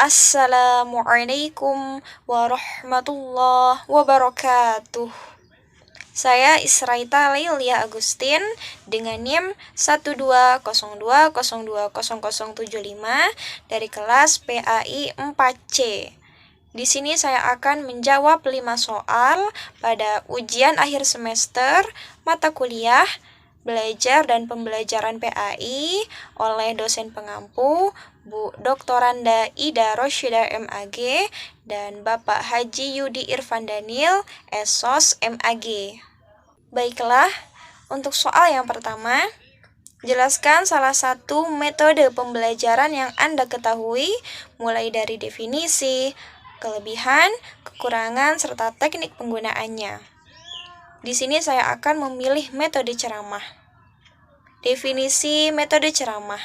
Assalamualaikum warahmatullahi wabarakatuh. Saya Israita Leilia Agustin dengan NIM 12020200075 dari kelas PAI 4C. Di sini saya akan menjawab 5 soal pada ujian akhir semester mata kuliah Belajar dan Pembelajaran PAI oleh dosen pengampu Bu Doktoranda Ida Rosyida MAG dan Bapak Haji Yudi Irfan Daniel SOS MAG. Baiklah, untuk soal yang pertama, jelaskan salah satu metode pembelajaran yang Anda ketahui mulai dari definisi, kelebihan, kekurangan, serta teknik penggunaannya. Di sini saya akan memilih metode ceramah. Definisi metode ceramah.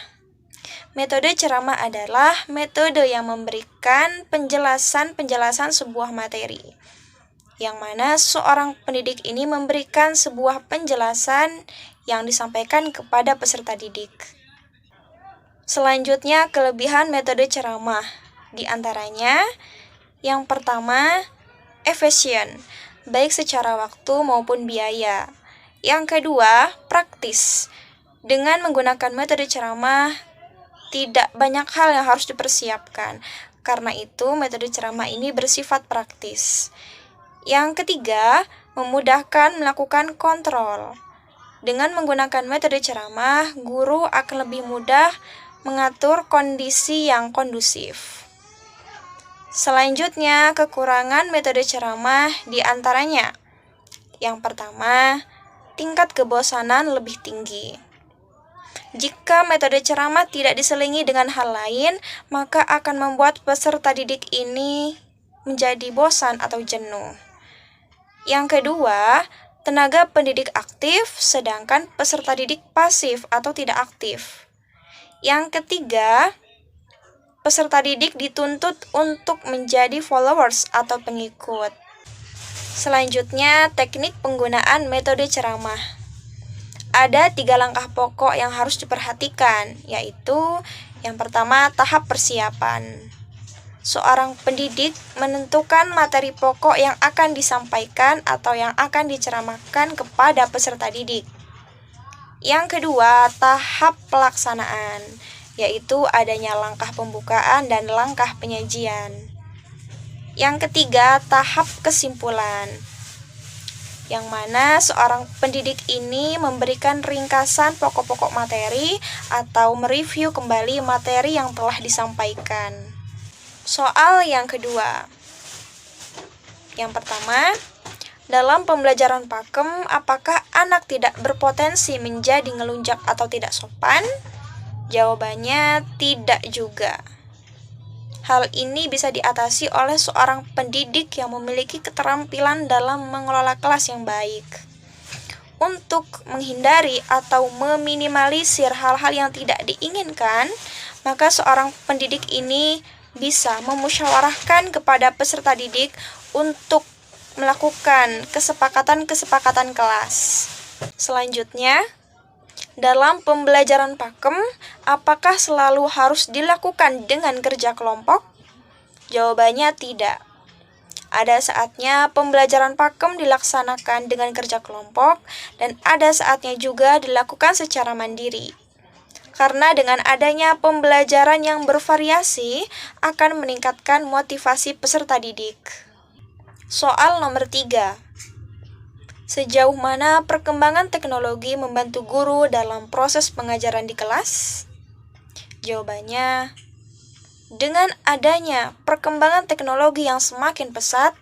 Metode ceramah adalah metode yang memberikan penjelasan sebuah materi, yang mana seorang pendidik ini memberikan sebuah penjelasan yang disampaikan kepada peserta didik. Selanjutnya, kelebihan metode ceramah. Di antaranya, yang pertama, efisien, baik secara waktu maupun biaya. Yang kedua, praktis. Dengan menggunakan metode ceramah, tidak banyak hal yang harus dipersiapkan. Karena itu, metode ceramah ini bersifat praktis. Yang ketiga, memudahkan melakukan kontrol. Dengan menggunakan metode ceramah, guru akan lebih mudah mengatur kondisi yang kondusif. Selanjutnya, kekurangan metode ceramah di antaranya. Yang pertama, tingkat kebosanan lebih tinggi. Jika metode ceramah tidak diselingi dengan hal lain, maka akan membuat peserta didik ini menjadi bosan atau jenuh. Yang kedua, tenaga pendidik aktif, sedangkan peserta didik pasif atau tidak aktif. Yang ketiga, peserta didik dituntut untuk menjadi followers atau pengikut. Selanjutnya, teknik penggunaan metode ceramah. Ada 3 langkah pokok yang harus diperhatikan, yaitu yang pertama, tahap persiapan. Seorang pendidik menentukan materi pokok yang akan disampaikan atau yang akan diceramahkan kepada peserta didik. Yang kedua, tahap pelaksanaan, yaitu adanya langkah pembukaan dan langkah penyajian. Yang ketiga, tahap kesimpulan, yang mana seorang pendidik ini memberikan ringkasan pokok-pokok materi atau mereview kembali materi yang telah disampaikan. Soal yang kedua. Yang pertama, dalam pembelajaran pakem, apakah anak tidak berpotensi menjadi ngelunjak atau tidak sopan? Jawabannya tidak juga. Hal ini bisa diatasi oleh seorang pendidik yang memiliki keterampilan dalam mengelola kelas yang baik. Untuk menghindari atau meminimalisir hal-hal yang tidak diinginkan, maka seorang pendidik ini bisa memusyawarahkan kepada peserta didik untuk melakukan kesepakatan-kesepakatan kelas. Selanjutnya, dalam pembelajaran pakem, apakah selalu harus dilakukan dengan kerja kelompok? Jawabannya tidak. Ada saatnya pembelajaran pakem dilaksanakan dengan kerja kelompok, dan ada saatnya juga dilakukan secara mandiri. Karena dengan adanya pembelajaran yang bervariasi akan meningkatkan motivasi peserta didik. Soal nomor 3. Sejauh mana perkembangan teknologi membantu guru dalam proses pengajaran di kelas? Jawabannya, dengan adanya perkembangan teknologi yang semakin pesat,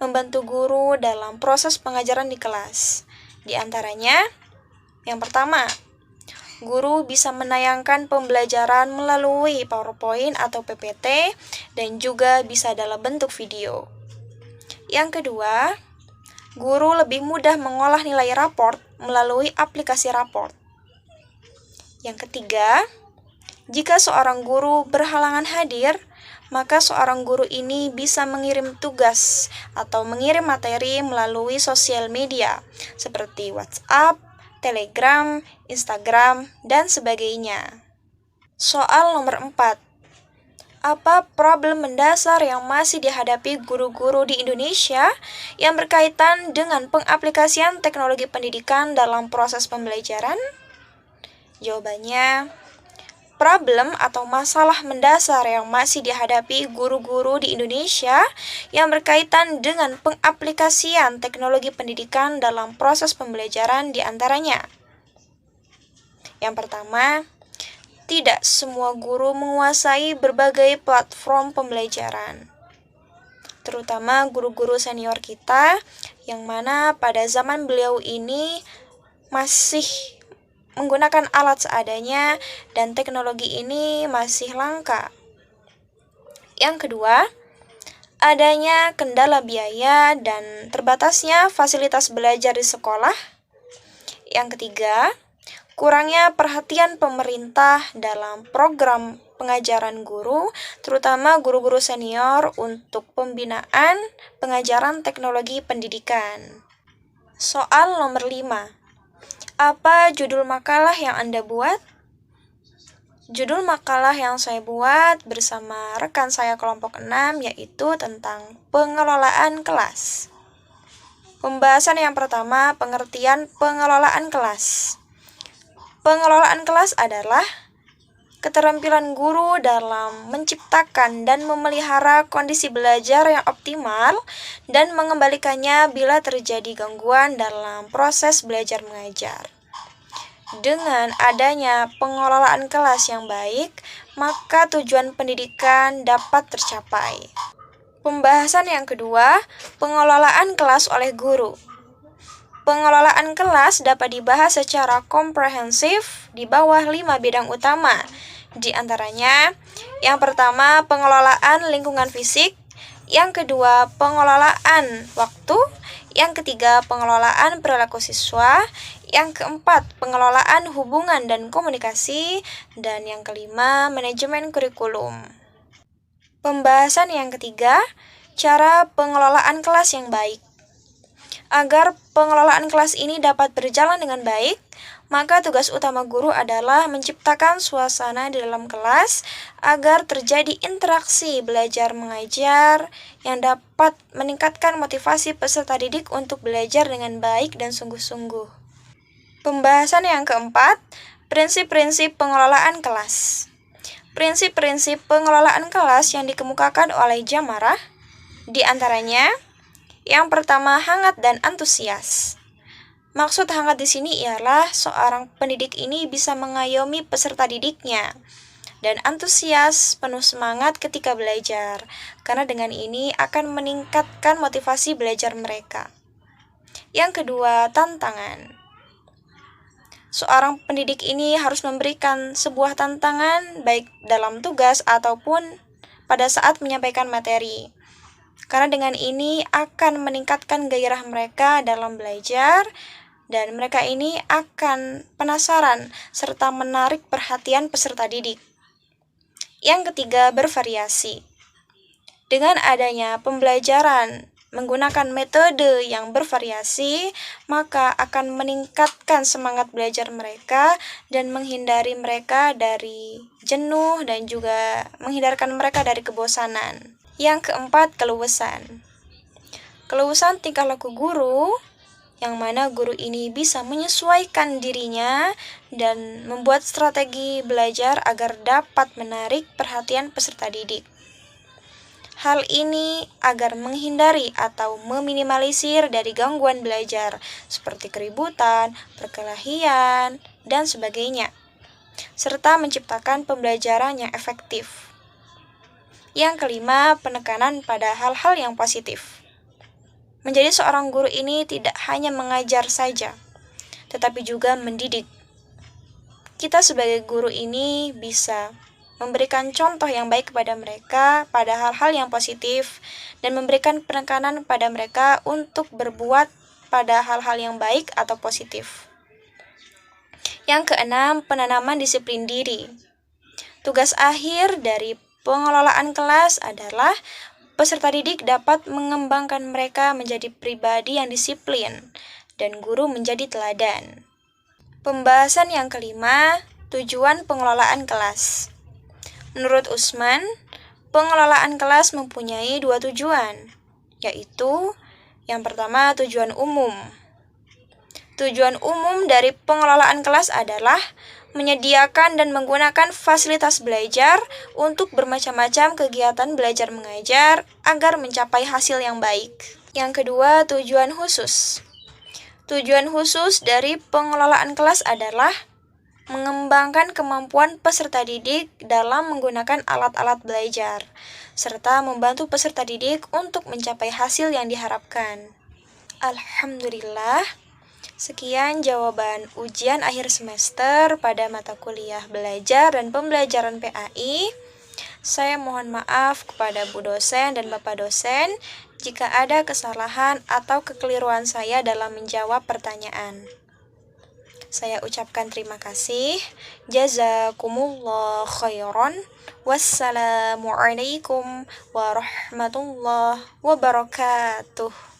membantu guru dalam proses pengajaran di kelas. Di antaranya, yang pertama, guru bisa menayangkan pembelajaran melalui PowerPoint atau PPT dan juga bisa dalam bentuk video. Yang kedua, guru lebih mudah mengolah nilai raport melalui aplikasi raport. Yang ketiga, jika seorang guru berhalangan hadir, maka seorang guru ini bisa mengirim tugas atau mengirim materi melalui sosial media seperti WhatsApp, Telegram, Instagram, dan sebagainya. Soal nomor 4. apa problem mendasar yang masih dihadapi guru-guru di Indonesia yang berkaitan dengan pengaplikasian teknologi pendidikan dalam proses pembelajaran? Jawabannya, problem atau masalah mendasar yang masih dihadapi guru-guru di Indonesia yang berkaitan dengan pengaplikasian teknologi pendidikan dalam proses pembelajaran diantaranya. Yang pertama, tidak semua guru menguasai berbagai platform pembelajaran, terutama guru-guru senior kita yang mana pada zaman beliau ini masih menggunakan alat seadanya dan teknologi ini masih langka. Yang kedua, adanya kendala biaya dan terbatasnya fasilitas belajar di sekolah. Yang ketiga, kurangnya perhatian pemerintah dalam program pengajaran guru, terutama guru-guru senior untuk pembinaan pengajaran teknologi pendidikan. Soal nomor 5. Apa judul makalah yang Anda buat? Judul makalah yang saya buat bersama rekan saya kelompok 6 yaitu tentang pengelolaan kelas. Pembahasan yang pertama, pengertian pengelolaan kelas. Pengelolaan kelas adalah keterampilan guru dalam menciptakan dan memelihara kondisi belajar yang optimal dan mengembalikannya bila terjadi gangguan dalam proses belajar mengajar. Dengan adanya pengelolaan kelas yang baik, maka tujuan pendidikan dapat tercapai. Pembahasan yang kedua, pengelolaan kelas oleh guru. Pengelolaan kelas dapat dibahas secara komprehensif di bawah 5 bidang utama. Di antaranya, yang pertama pengelolaan lingkungan fisik, yang kedua pengelolaan waktu, yang ketiga pengelolaan perilaku siswa, yang keempat pengelolaan hubungan dan komunikasi, dan yang kelima manajemen kurikulum. Pembahasan yang ketiga, cara pengelolaan kelas yang baik. Agar pengelolaan kelas ini dapat berjalan dengan baik, maka tugas utama guru adalah menciptakan suasana di dalam kelas agar terjadi interaksi belajar mengajar yang dapat meningkatkan motivasi peserta didik untuk belajar dengan baik dan sungguh-sungguh. Pembahasan yang keempat, prinsip-prinsip pengelolaan kelas. Prinsip-prinsip pengelolaan kelas yang dikemukakan oleh Jamarah, di antaranya, yang pertama, hangat dan antusias. Maksud hangat di sini ialah seorang pendidik ini bisa mengayomi peserta didiknya dan antusias penuh semangat ketika belajar, karena dengan ini akan meningkatkan motivasi belajar mereka. Yang kedua, tantangan. Seorang pendidik ini harus memberikan sebuah tantangan baik dalam tugas ataupun pada saat menyampaikan materi. Karena dengan ini akan meningkatkan gairah mereka dalam belajar dan mereka ini akan penasaran serta menarik perhatian peserta didik. Yang ketiga, bervariasi. Dengan adanya pembelajaran menggunakan metode yang bervariasi, maka akan meningkatkan semangat belajar mereka dan menghindari mereka dari jenuh dan juga menghindarkan mereka dari kebosanan. Yang keempat, keluasan. Keluasan tingkah laku guru, yang mana guru ini bisa menyesuaikan dirinya dan membuat strategi belajar agar dapat menarik perhatian peserta didik. Hal ini agar menghindari atau meminimalisir dari gangguan belajar seperti keributan, perkelahian, dan sebagainya, serta menciptakan pembelajaran yang efektif. Yang kelima, penekanan pada hal-hal yang positif. Menjadi seorang guru ini tidak hanya mengajar saja, tetapi juga mendidik. Kita sebagai guru ini bisa memberikan contoh yang baik kepada mereka pada hal-hal yang positif dan memberikan penekanan pada mereka untuk berbuat pada hal-hal yang baik atau positif. Yang keenam, penanaman disiplin diri. Tugas akhir dari pengelolaan kelas adalah peserta didik dapat mengembangkan mereka menjadi pribadi yang disiplin dan guru menjadi teladan. Pembahasan yang kelima, tujuan pengelolaan kelas. Menurut Usman, pengelolaan kelas mempunyai dua tujuan, yaitu yang pertama tujuan umum. Tujuan umum dari pengelolaan kelas adalah menyediakan dan menggunakan fasilitas belajar untuk bermacam-macam kegiatan belajar mengajar agar mencapai hasil yang baik. Yang kedua, tujuan khusus. Tujuan khusus dari pengelolaan kelas adalah mengembangkan kemampuan peserta didik dalam menggunakan alat-alat belajar, serta membantu peserta didik untuk mencapai hasil yang diharapkan. Alhamdulillah, sekian jawaban ujian akhir semester pada mata kuliah belajar dan pembelajaran PAI. Saya mohon maaf kepada Bu dosen dan Bapak dosen jika ada kesalahan atau kekeliruan saya dalam menjawab pertanyaan. Saya ucapkan terima kasih. Jazakumullah khairan. Wassalamualaikum warahmatullahi wabarakatuh.